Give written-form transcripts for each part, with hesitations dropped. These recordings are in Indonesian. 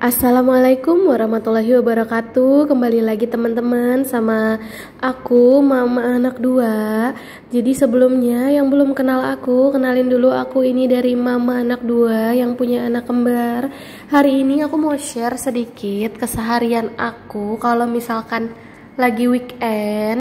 Assalamualaikum warahmatullahi wabarakatuh. Kembali lagi teman-teman sama aku Mama Anak 2. Jadi sebelumnya yang belum kenal aku, kenalin dulu, aku ini dari Mama Anak 2 yang punya anak kembar. Hari ini aku mau share sedikit keseharian aku kalau misalkan lagi weekend.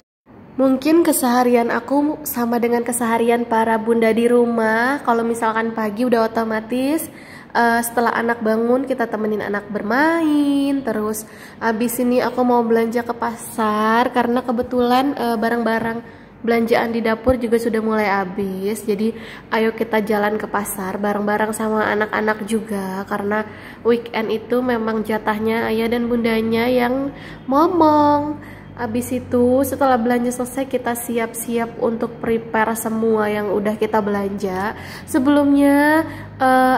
Mungkin keseharian aku sama dengan keseharian para bunda di rumah. Kalau misalkan pagi udah otomatis setelah anak bangun kita temenin anak bermain. Terus abis ini aku mau belanja ke pasar karena kebetulan barang-barang belanjaan di dapur juga sudah mulai habis. Jadi ayo kita jalan ke pasar bareng-bareng sama anak-anak juga, karena weekend itu memang jatahnya ayah dan bundanya yang ngomong. Abis itu setelah belanja selesai kita siap-siap untuk prepare semua yang udah kita belanja. Sebelumnya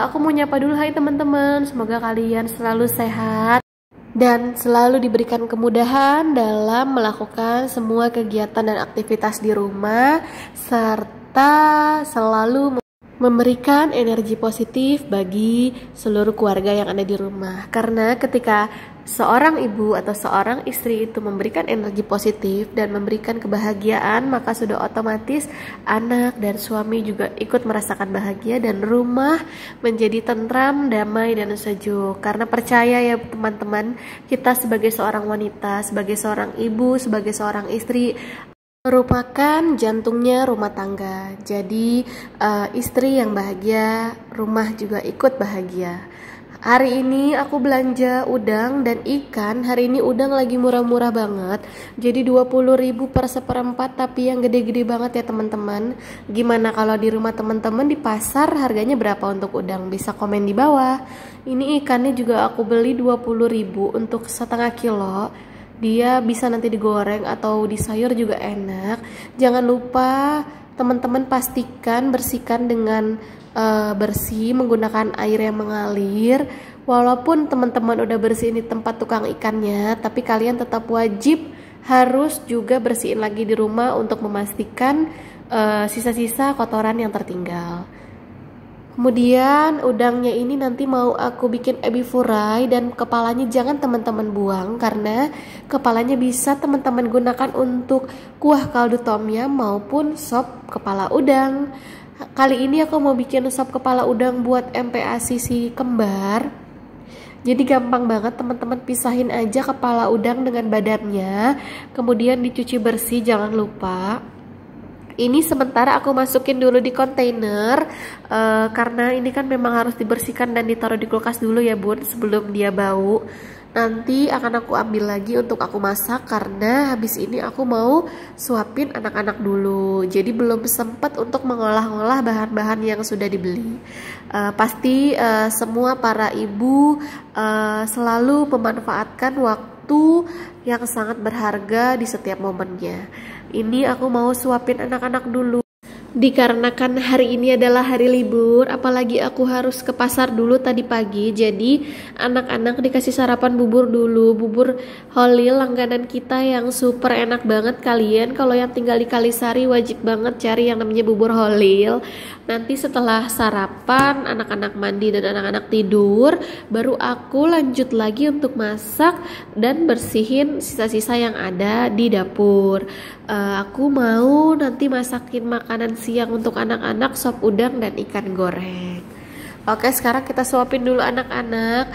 aku mau nyapa dulu, hai teman-teman, semoga kalian selalu sehat dan selalu diberikan kemudahan dalam melakukan semua kegiatan dan aktivitas di rumah, serta selalu memberikan energi positif bagi seluruh keluarga yang ada di rumah. Karena ketika seorang ibu atau seorang istri itu memberikan energi positif dan memberikan kebahagiaan, maka sudah otomatis anak dan suami juga ikut merasakan bahagia dan rumah menjadi tentram, damai, dan sejuk. Karena percaya ya teman-teman, kita sebagai seorang wanita, sebagai seorang ibu, sebagai seorang istri merupakan jantungnya rumah tangga. Jadi istri yang bahagia, rumah juga ikut bahagia. Hari ini aku belanja udang dan ikan. Hari ini udang lagi murah-murah banget. Jadi 20.000 per seperempat, tapi yang gede-gede banget ya teman-teman. Gimana kalau di rumah teman-teman di pasar harganya berapa untuk udang? Bisa komen di bawah. Ini ikannya juga aku beli 20.000 untuk setengah kilo. Dia bisa nanti digoreng atau di sayur juga enak. Jangan lupa teman-teman pastikan bersihkan dengan bersih menggunakan air yang mengalir. Walaupun teman-teman udah bersihin di tempat tukang ikannya, tapi kalian tetap wajib harus juga bersihin lagi di rumah untuk memastikan sisa-sisa kotoran yang tertinggal. Kemudian udangnya ini nanti mau aku bikin ebi furai, dan kepalanya jangan teman-teman buang karena kepalanya bisa teman-teman gunakan untuk kuah kaldu tom yum maupun sop kepala udang. Kali ini aku mau bikin sop kepala udang buat MPASI si kembar. Jadi gampang banget teman-teman, pisahin aja kepala udang dengan badannya, kemudian dicuci bersih jangan lupa. Ini sementara aku masukin dulu di kontainer karena ini kan memang harus dibersihkan dan ditaruh di kulkas dulu ya bun, sebelum dia bau. Nanti akan aku ambil lagi untuk aku masak karena habis ini aku mau suapin anak-anak dulu. Jadi belum sempat untuk mengolah-olah bahan-bahan yang sudah dibeli. Pasti semua para ibu selalu memanfaatkan waktu yang sangat berharga di setiap momennya. Ini aku mau suapin anak-anak dulu. Dikarenakan hari ini adalah hari libur, apalagi aku harus ke pasar dulu tadi pagi. Jadi anak-anak dikasih sarapan bubur dulu, bubur Holil langganan kita yang super enak banget. Kalian kalau yang tinggal di Kalisari wajib banget cari yang namanya bubur Holil. Nanti setelah sarapan, anak-anak mandi dan anak-anak tidur, baru aku lanjut lagi untuk masak dan bersihin sisa-sisa yang ada di dapur. Aku mau nanti masakin makanan siang untuk anak-anak, sop udang dan ikan goreng. Oke, sekarang kita suapin dulu anak-anak.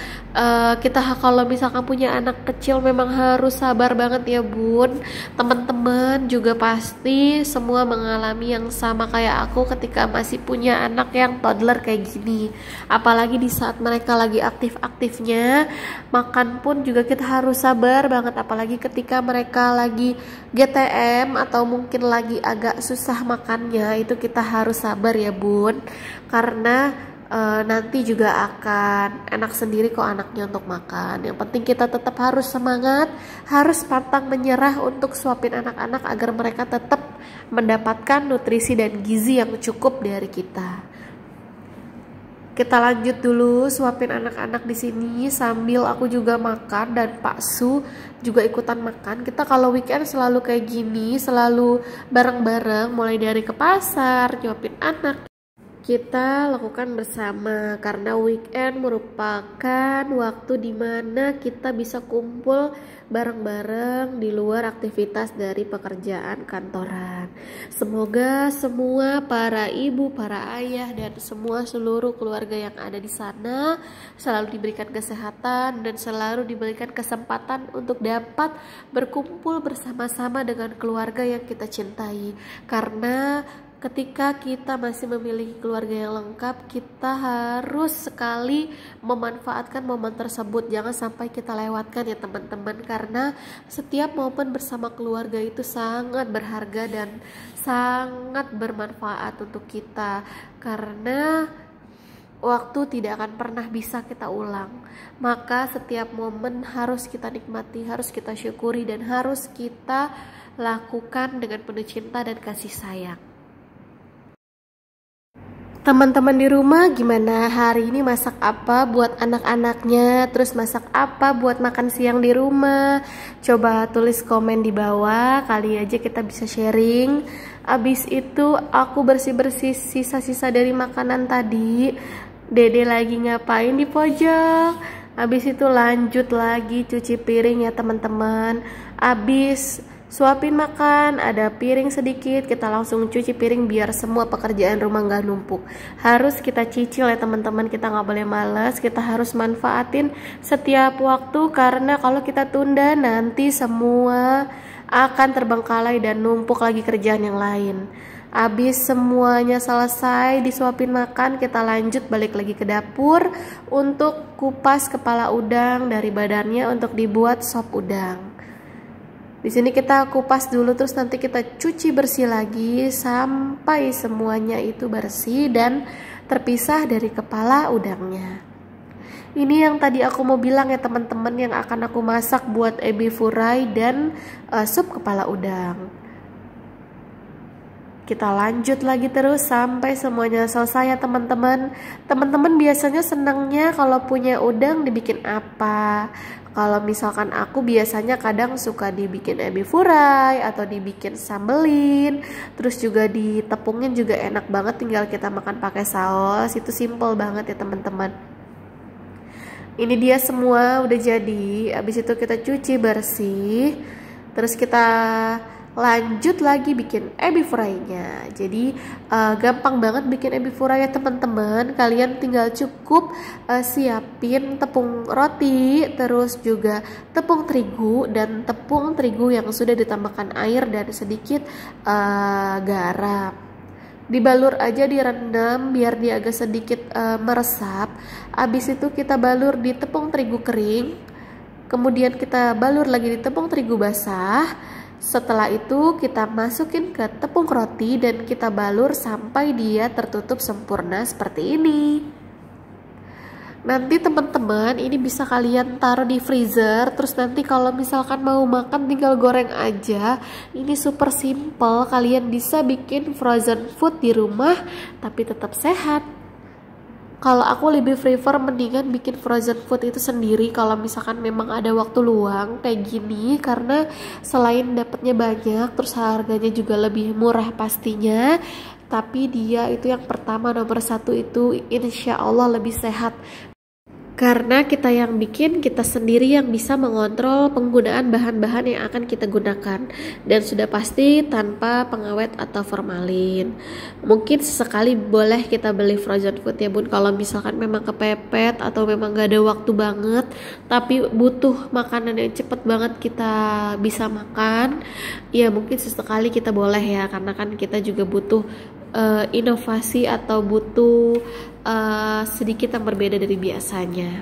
Kita kalau misalkan punya anak kecil memang harus sabar banget ya bun. Teman-teman juga pasti semua mengalami yang sama kayak aku ketika masih punya anak yang toddler kayak gini. Apalagi di saat mereka lagi aktif-aktifnya, makan pun juga kita harus sabar banget. Apalagi ketika mereka lagi GTM atau mungkin lagi agak susah makannya, itu kita harus sabar ya bun. Karena nanti juga akan enak sendiri kok anaknya untuk makan. Yang penting kita tetap harus semangat, harus pantang menyerah untuk suapin anak-anak agar mereka tetap mendapatkan nutrisi dan gizi yang cukup dari kita. Kita lanjut dulu suapin anak-anak di sini sambil aku juga makan dan Pak Su juga ikutan makan. Kita kalau weekend selalu kayak gini, selalu bareng-bareng, mulai dari ke pasar, nyuapin anak, kita lakukan bersama, karena weekend merupakan waktu dimana kita bisa kumpul bareng-bareng di luar aktivitas dari pekerjaan kantoran. Semoga semua para ibu, para ayah, dan semua seluruh keluarga yang ada di sana selalu diberikan kesehatan dan selalu diberikan kesempatan untuk dapat berkumpul bersama-sama dengan keluarga yang kita cintai. Karena ketika kita masih memiliki keluarga yang lengkap, kita harus sekali memanfaatkan momen tersebut. Jangan sampai kita lewatkan ya teman-teman, karena setiap momen bersama keluarga itu sangat berharga dan sangat bermanfaat untuk kita, karena waktu tidak akan pernah bisa kita ulang. Maka setiap momen harus kita nikmati, harus kita syukuri, dan harus kita lakukan dengan penuh cinta dan kasih sayang. Teman-teman di rumah gimana? Hari ini masak apa buat anak-anaknya? Terus masak apa buat makan siang di rumah? Coba tulis komen di bawah, kali aja kita bisa sharing. Abis itu aku bersih-bersih sisa-sisa dari makanan tadi. Dede lagi ngapain di pojok? Abis itu lanjut lagi cuci piring ya teman-teman. Abis suapin makan, ada piring sedikit, kita langsung cuci piring biar semua pekerjaan rumah nggak numpuk. Harus kita cicil ya teman-teman, kita nggak boleh malas, kita harus manfaatin setiap waktu, karena kalau kita tunda nanti semua akan terbengkalai dan numpuk lagi kerjaan yang lain. Abis semuanya selesai disuapin makan, kita lanjut balik lagi ke dapur untuk kupas kepala udang dari badannya untuk dibuat sop udang. Di sini kita kupas dulu, terus nanti kita cuci bersih lagi sampai semuanya itu bersih dan terpisah dari kepala udangnya. Ini yang tadi aku mau bilang ya teman-teman, yang akan aku masak buat ebi furai dan sup kepala udang. Kita lanjut lagi terus sampai semuanya selesai ya teman-teman. Teman-teman biasanya senangnya kalau punya udang dibikin apa? Kalau misalkan aku biasanya kadang suka dibikin ebi furai atau dibikin sambelin, terus juga ditepungin juga enak banget, tinggal kita makan pakai saus. Itu simple banget ya teman-teman. Ini dia semua udah jadi. Habis itu kita cuci bersih, terus kita lanjut lagi bikin ebi furainya. Jadi gampang banget bikin ebi furai ya teman-teman. Kalian tinggal cukup siapin tepung roti, terus juga tepung terigu, dan tepung terigu yang sudah ditambahkan air dan sedikit garam. Dibalur aja, direndam biar dia agak sedikit meresap. Habis itu kita balur di tepung terigu kering, kemudian kita balur lagi di tepung terigu basah. Setelah itu kita masukin ke tepung roti dan kita balur sampai dia tertutup sempurna seperti ini. Nanti teman-teman ini bisa kalian taruh di freezer, terus nanti kalau misalkan mau makan tinggal goreng aja. Ini super simple, kalian bisa bikin frozen food di rumah tapi tetap sehat. Kalau aku lebih prefer mendingan bikin frozen food itu sendiri kalau misalkan memang ada waktu luang kayak gini, karena selain dapatnya banyak, terus harganya juga lebih murah pastinya, tapi dia itu yang pertama nomor satu itu insya Allah lebih sehat. Karena kita yang bikin, kita sendiri yang bisa mengontrol penggunaan bahan-bahan yang akan kita gunakan, dan sudah pasti tanpa pengawet atau formalin. Mungkin sesekali boleh kita beli frozen food ya bun, kalau misalkan memang kepepet atau memang gak ada waktu banget tapi butuh makanan yang cepet banget kita bisa makan, ya mungkin sesekali kita boleh ya, karena kan kita juga butuh inovasi atau butuh sedikit yang berbeda dari biasanya.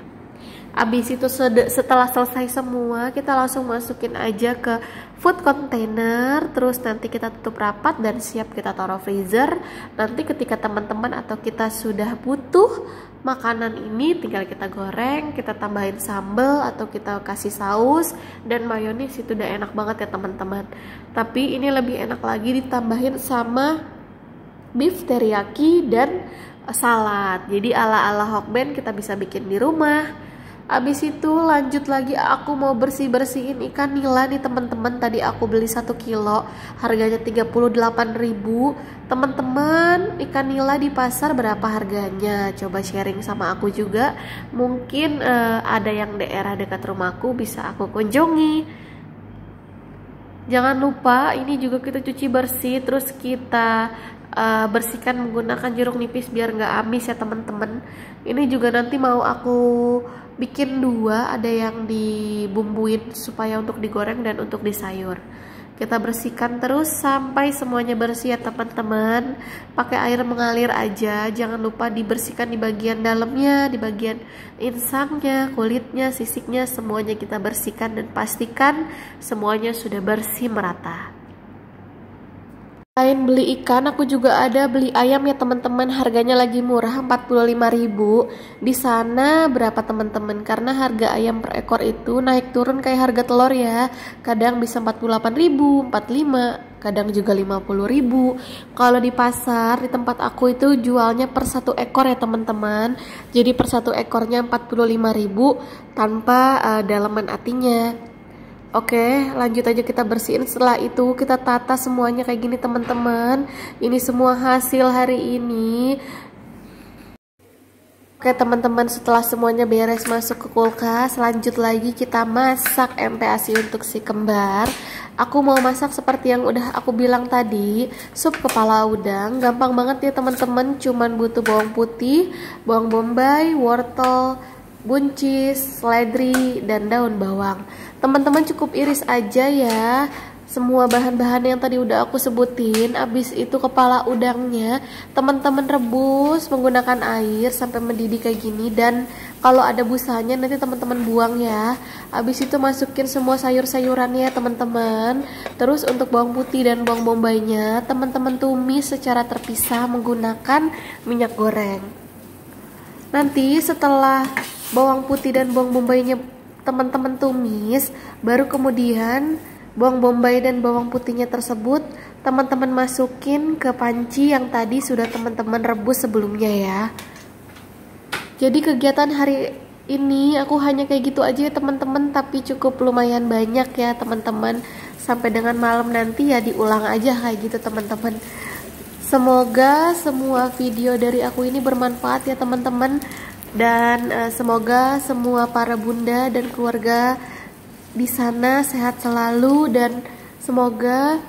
Abis itu setelah selesai semua, kita langsung masukin aja ke food container, terus nanti kita tutup rapat dan siap kita taruh freezer. Nanti ketika teman-teman atau kita sudah butuh makanan ini, tinggal kita goreng, kita tambahin sambal atau kita kasih saus dan mayonis, itu udah enak banget ya teman-teman. Tapi ini lebih enak lagi ditambahin sama beef teriyaki dan salad. Jadi ala-ala Hokben kita bisa bikin di rumah. Abis itu lanjut lagi aku mau bersih-bersihin ikan nila nih teman-teman. Tadi aku beli 1 kilo, harganya 38.000. Teman-teman, ikan nila di pasar berapa harganya? Coba sharing sama aku juga. Mungkin ada yang daerah dekat rumahku bisa aku kunjungi. Jangan lupa ini juga kita cuci bersih, terus kita bersihkan menggunakan jeruk nipis biar nggak amis ya teman-teman. Ini juga nanti mau aku bikin 2, ada yang dibumbuin supaya untuk digoreng dan untuk disayur. Kita bersihkan terus sampai semuanya bersih ya teman-teman. Pakai air mengalir aja, jangan lupa dibersihkan di bagian dalamnya, di bagian insangnya, kulitnya, sisiknya, semuanya kita bersihkan dan pastikan semuanya sudah bersih merata. Selain beli ikan, aku juga ada beli ayam ya teman-teman. Harganya lagi murah, 45.000. Di sana berapa teman-teman? Karena harga ayam per ekor itu naik turun kayak harga telur ya. Kadang bisa 48.000, 45, kadang juga 50.000. Kalau di pasar di tempat aku itu jualnya per 1 ekor ya teman-teman. Jadi per 1 ekornya 45.000 tanpa dalaman atinya. Oke, lanjut aja kita bersihin. Setelah itu kita tata semuanya kayak gini teman-teman. Ini semua hasil hari ini. Oke teman-teman, setelah semuanya beres masuk ke kulkas, lanjut lagi kita masak MTASI untuk si kembar. Aku mau masak seperti yang udah aku bilang tadi, sup kepala udang. Gampang banget ya teman-teman, cuman butuh bawang putih, bawang bombay, wortel, buncis, seledri, dan daun bawang. Teman-teman cukup iris aja ya semua bahan-bahan yang tadi udah aku sebutin. Abis itu kepala udangnya teman-teman rebus menggunakan air sampai mendidih kayak gini, dan kalau ada busanya nanti teman-teman buang ya. Abis itu masukin semua sayur-sayurannya teman-teman. Terus untuk bawang putih dan bawang bombaynya teman-teman tumis secara terpisah menggunakan minyak goreng. Nanti setelah bawang putih dan bawang bombaynya teman-teman tumis, baru kemudian bawang bombay dan bawang putihnya tersebut teman-teman masukin ke panci yang tadi sudah teman-teman rebus sebelumnya ya. Jadi kegiatan hari ini aku hanya kayak gitu aja ya teman-teman, tapi cukup lumayan banyak ya teman-teman. Sampai dengan malam nanti ya diulang aja kayak gitu teman-teman. Semoga semua video dari aku ini bermanfaat ya teman-teman. Dan semoga semua para bunda dan keluarga di sana sehat selalu, dan semoga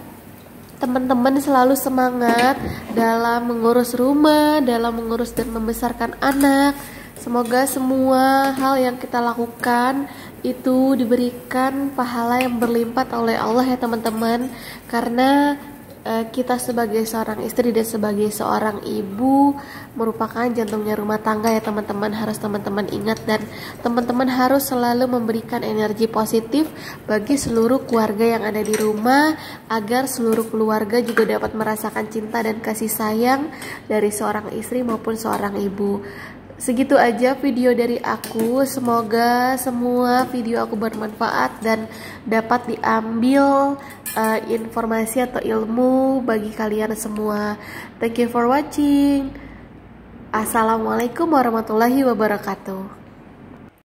teman-teman selalu semangat dalam mengurus rumah, dalam mengurus dan membesarkan anak. Semoga semua hal yang kita lakukan itu diberikan pahala yang berlimpah oleh Allah ya teman-teman. Karena kita sebagai seorang istri dan sebagai seorang ibu merupakan jantungnya rumah tangga ya teman-teman. Harus teman-teman ingat, dan teman-teman harus selalu memberikan energi positif bagi seluruh keluarga yang ada di rumah, agar seluruh keluarga juga dapat merasakan cinta dan kasih sayang dari seorang istri maupun seorang ibu. Segitu aja video dari aku. Semoga semua video aku bermanfaat dan dapat diambil informasi atau ilmu bagi kalian semua. Thank you for watching. Assalamualaikum warahmatullahi wabarakatuh.